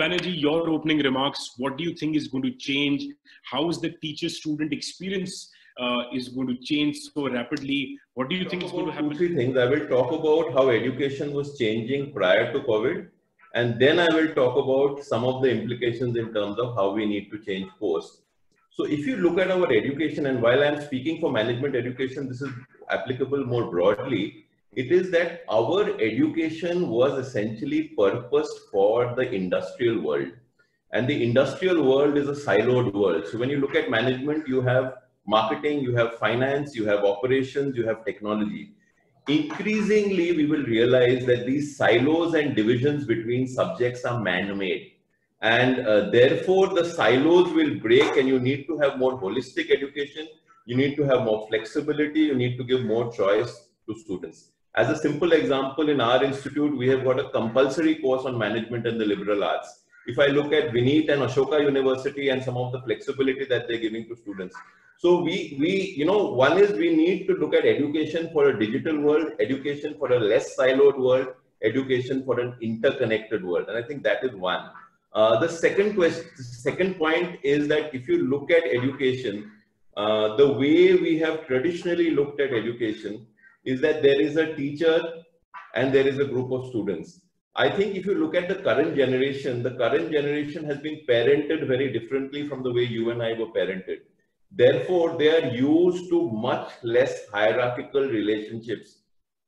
Banerjee, your opening remarks, what do you think is going to change? How is the teacher-student experience is going to change so rapidly? What do you think is going to happen? Two, three things. I will talk about how education was changing prior to COVID, and then I will talk about some of the implications in terms of how we need to change post. So if you look at our education, and while I'm speaking for management education, this is applicable more broadly, it is that our education was essentially purposed for the industrial world. And the industrial world is a siloed world. So when you look at management, you have marketing, you have finance, you have operations, you have technology. Increasingly, we will realize that these silos and divisions between subjects are man-made. And therefore, the silos will break, and you need to have more holistic education. You need to have more flexibility. You need to give more choice to students. As a simple example, in our institute, we have got a compulsory course on management and the liberal arts. If I look at Vineet and Ashoka University and some of the flexibility that they're giving to students. So one is we need to look at education for a digital world, education for a less siloed world, education for an interconnected world. And I think that is one. The second point is that if you look at education, the way we have traditionally looked at education is that there is a teacher and there is a group of students. I think if you look at the current generation has been parented very differently from the way you and I were parented. Therefore, they are used to much less hierarchical relationships,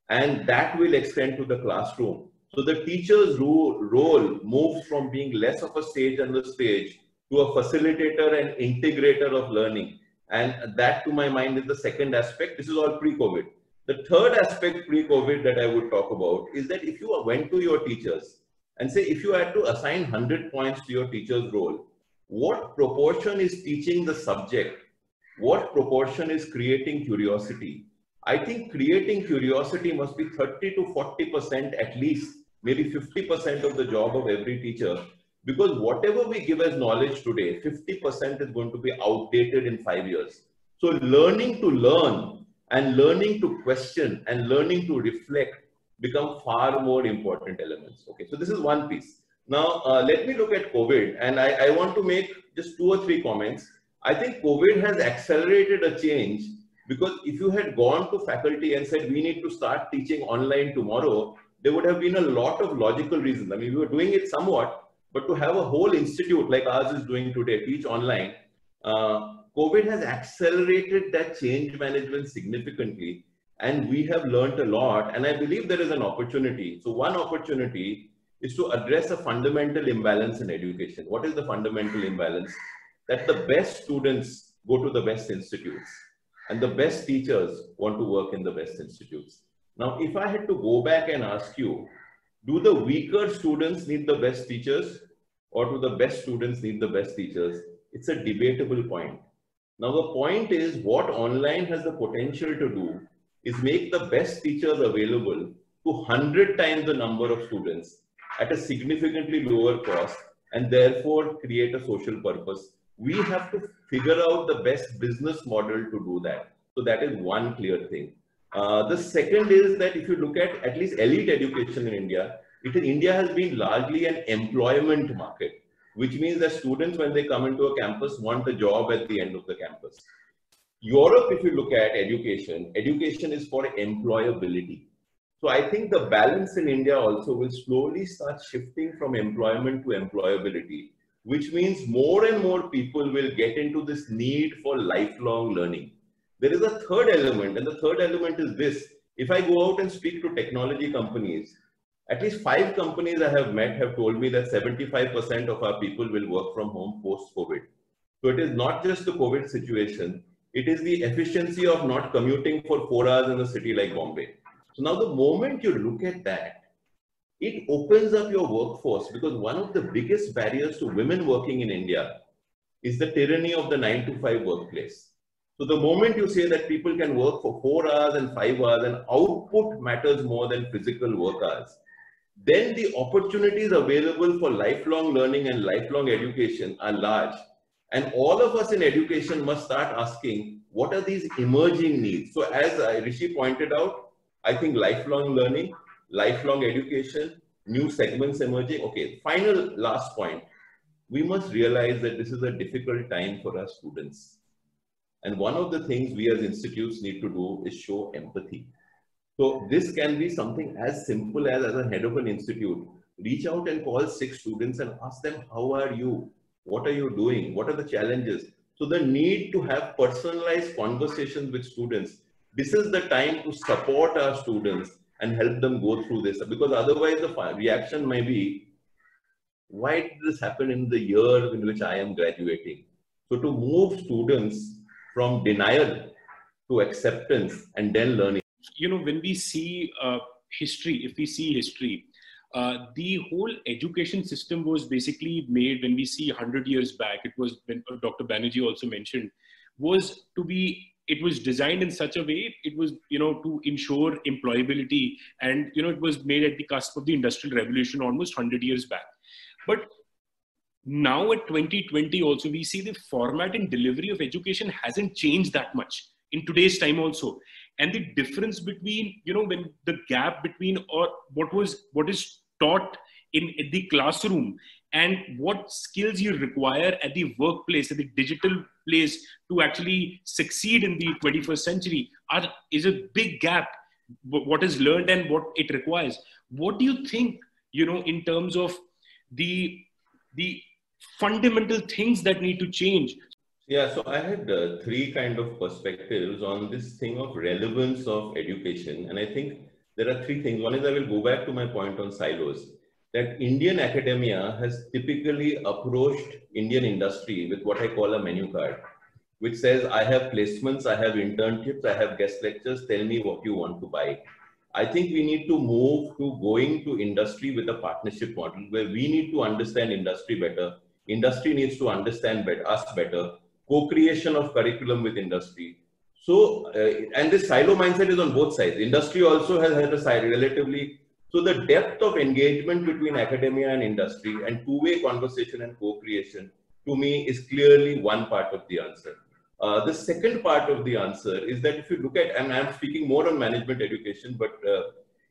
and that will extend to the classroom. So the teacher's role moves from being less of a sage on the stage to a facilitator and integrator of learning. And that, to my mind, is the second aspect. This is all pre-COVID. The third aspect pre-COVID that I would talk about is that if you went to your teachers and say, if you had to assign 100 points to your teacher's role, what proportion is teaching the subject? What proportion is creating curiosity? I think creating curiosity must be 30 to 40% at least, maybe 50% of the job of every teacher, because whatever we give as knowledge today, 50% is going to be outdated in 5 years. So learning to learn and learning to question and learning to reflect become far more important elements. Okay, so this is one piece. Now, let me look at COVID, and I want to make just 2 or 3 comments. I think COVID has accelerated a change, because if you had gone to faculty and said, we need to start teaching online tomorrow, there would have been a lot of logical reasons. I mean, we were doing it somewhat, but to have a whole institute like ours is doing today, teach online, COVID has accelerated that change management significantly, and we have learned a lot, and I believe there is an opportunity. So one opportunity is to address a fundamental imbalance in education. What is the fundamental imbalance? That the best students go to the best institutes, and the best teachers want to work in the best institutes. Now, if I had to go back and ask you, do the weaker students need the best teachers, or do the best students need the best teachers? It's a debatable point. Now, the point is, what online has the potential to do is make the best teachers available to 100 times the number of students at a significantly lower cost, and therefore create a social purpose. We have to figure out the best business model to do that. So that is one clear thing. The second is that if you look at least elite education in India, India has been largely an employment market, which means that students, when they come into a campus, want a job at the end of the campus. Europe, if you look at education is for employability. So I think the balance in India also will slowly start shifting from employment to employability, which means more and more people will get into this need for lifelong learning. There is a third element, and the third element is this. If I go out and speak to technology companies, at least 5 companies I have met have told me that 75% of our people will work from home post-COVID. So it is not just the COVID situation, it is the efficiency of not commuting for 4 hours in a city like Bombay. So now the moment you look at that, it opens up your workforce, because one of the biggest barriers to women working in India is the tyranny of the 9-to-5 workplace. So the moment you say that people can work for 4 hours and 5 hours and output matters more than physical work hours, then the opportunities available for lifelong learning and lifelong education are large. And all of us in education must start asking, what are these emerging needs? So as Rishi pointed out, I think lifelong learning, lifelong education, new segments emerging. Okay, final last point. We must realize that this is a difficult time for our students. And one of the things we as institutes need to do is show empathy. So this can be something as simple as a head of an institute, reach out and call 6 students and ask them, how are you? What are you doing? What are the challenges? So the need to have personalized conversations with students. This is the time to support our students and help them go through this, because otherwise the reaction may be, why did this happen in the year in which I am graduating? So to move students from denial to acceptance and then learning. You know, when we see history, if we see history, the whole education system was basically made, when we see 100 years back, it was, when Dr. Banerjee also mentioned, was to be, it was designed in such a way, it was, you know, to ensure employability. And, you know, it was made at the cusp of the Industrial Revolution almost 100 years back. But now at 2020 also, we see the format and delivery of education hasn't changed that much in today's time also. And the difference between, you know, when the gap between or what is taught in the classroom and what skills you require at the workplace, at the digital place to actually succeed in the 21st century is a big gap. What is learned and what it requires. What do you think, you know, in terms of the fundamental things that need to change? Yeah, so I had 3 kind of perspectives on this thing of relevance of education. And I think there are 3 things. One is, I will go back to my point on silos, that Indian academia has typically approached Indian industry with what I call a menu card, which says, I have placements, I have internships, I have guest lectures, tell me what you want to buy. I think we need to move to going to industry with a partnership model where we need to understand industry better. Industry needs to understand us better. Co-creation of curriculum with industry. So, and this silo mindset is on both sides. Industry also has had a side relatively. So the depth of engagement between academia and industry and two-way conversation and co-creation, to me, is clearly one part of the answer. The second part of the answer is that if you look at, and I'm speaking more on management education, but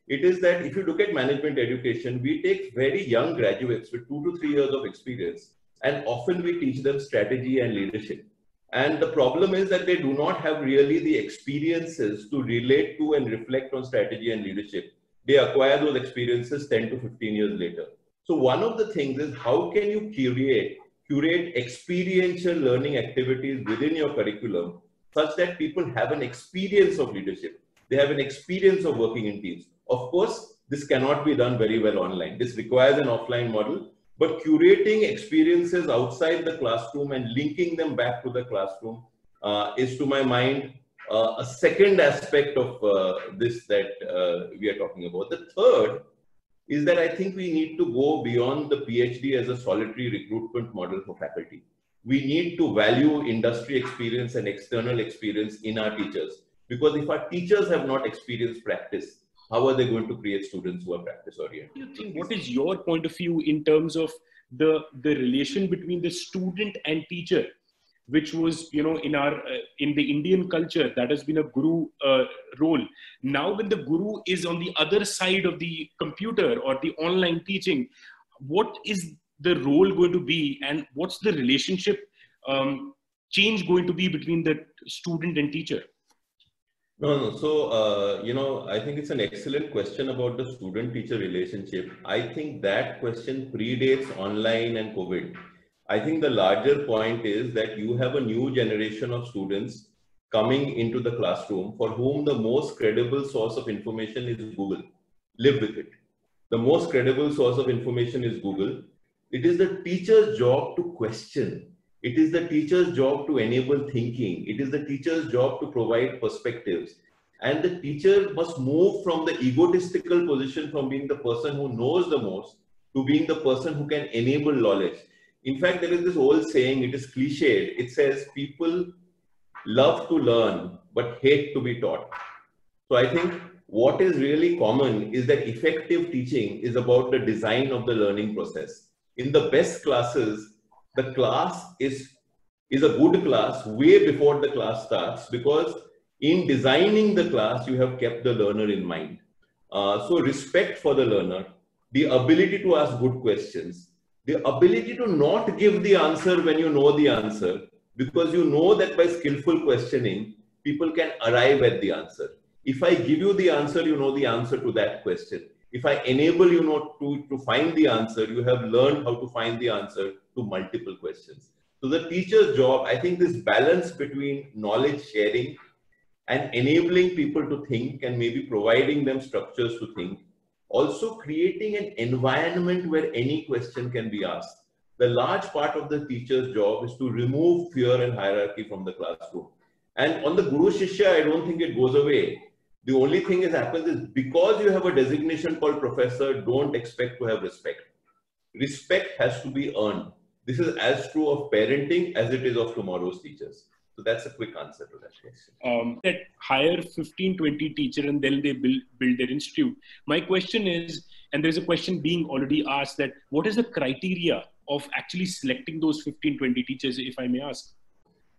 it is that if you look at management education, we take very young graduates with 2 to 3 years of experience, and often we teach them strategy and leadership. And the problem is that they do not have really the experiences to relate to and reflect on strategy and leadership. They acquire those experiences 10 to 15 years later. So one of the things is, how can you curate experiential learning activities within your curriculum such that people have an experience of leadership. They have an experience of working in teams. Of course, this cannot be done very well online. This requires an offline model. But curating experiences outside the classroom and linking them back to the classroom is, to my mind, a second aspect of this that we are talking about. The third is that I think we need to go beyond the PhD as a solitary recruitment model for faculty. We need to value industry experience and external experience in our teachers. Because if our teachers have not experienced practice, how are they going to create students who are practice oriented? You think, what is your point of view in terms of the relation between the student and teacher, which was, you know, in the Indian culture, that has been a guru role. Now, when the guru is on the other side of the computer or the online teaching, what is the role going to be, and what's the relationship change going to be between the student and teacher? No. So, you know, I think it's an excellent question about the student-teacher relationship. I think that question predates online and COVID. I think the larger point is that you have a new generation of students coming into the classroom for whom the most credible source of information is Google. Live with it. The most credible source of information is Google. It is the teacher's job to question. It is the teacher's job to enable thinking. It is the teacher's job to provide perspectives. And the teacher must move from the egotistical position, from being the person who knows the most, to being the person who can enable knowledge. In fact, there is this old saying, it is cliched. It says, people love to learn, but hate to be taught. So I think what is really common is that effective teaching is about the design of the learning process. In the best classes, the class is a good class way before the class starts, because in designing the class, you have kept the learner in mind. So respect for the learner, the ability to ask good questions, the ability to not give the answer when you know the answer, because you know that by skillful questioning, people can arrive at the answer. If I give you the answer, you know the answer to that question. If I enable you to find the answer, you have learned how to find the answer to multiple questions. So the teacher's job, I think this balance between knowledge sharing and enabling people to think and maybe providing them structures to think, also creating an environment where any question can be asked. The large part of the teacher's job is to remove fear and hierarchy from the classroom. And on the Guru Shishya, I don't think it goes away. The only thing that happens is because you have a designation called professor, don't expect to have respect. Respect has to be earned. This is as true of parenting as it is of tomorrow's teachers. So that's a quick answer to that question. That hire 15, 20 teachers and then they build their institute. My question is, and there's a question being already asked, that what is the criteria of actually selecting those 15, 20 teachers, if I may ask?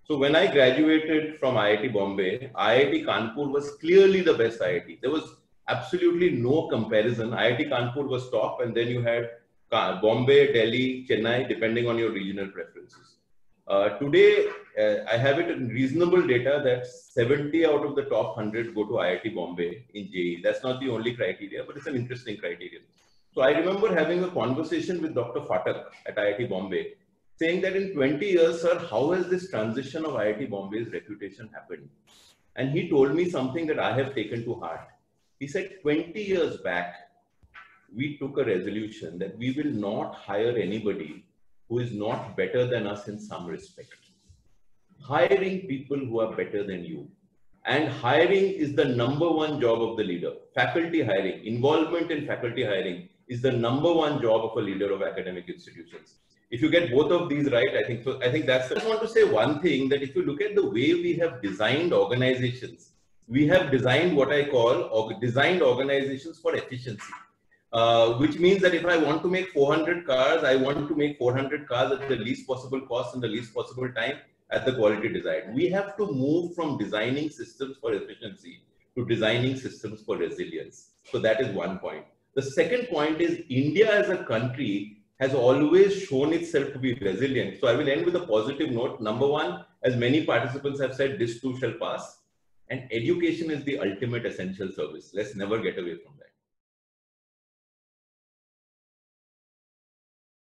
So when I graduated from IIT Bombay, IIT Kanpur was clearly the best IIT. There was absolutely no comparison. IIT Kanpur was top, and then you had Bombay, Delhi, Chennai, depending on your regional preferences. Today, I have it in reasonable data that 70 out of the top 100 go to IIT Bombay in JEE. That's not the only criteria, but it's an interesting criterion. So I remember having a conversation with Dr. Phatak at IIT Bombay, saying that in 20 years, sir, how has this transition of IIT Bombay's reputation happened? And he told me something that I have taken to heart. He said, 20 years back, we took a resolution that we will not hire anybody who is not better than us in some respect. Hiring people who are better than you. And hiring is the #1 job of the leader. Faculty hiring, involvement in faculty hiring is the #1 job of a leader of academic institutions. If you get both of these right, I think that's. I just want to say one thing, that if you look at the way we have designed organizations, we have designed what I call designed organizations for efficiency. Which means that if I want to make 400 cars, I want to make 400 cars at the least possible cost and the least possible time at the quality desired. We have to move from designing systems for efficiency to designing systems for resilience. So that is one point. The second point is India as a country has always shown itself to be resilient. So I will end with a positive note. #1, as many participants have said, this too shall pass. And education is the ultimate essential service. Let's never get away from that.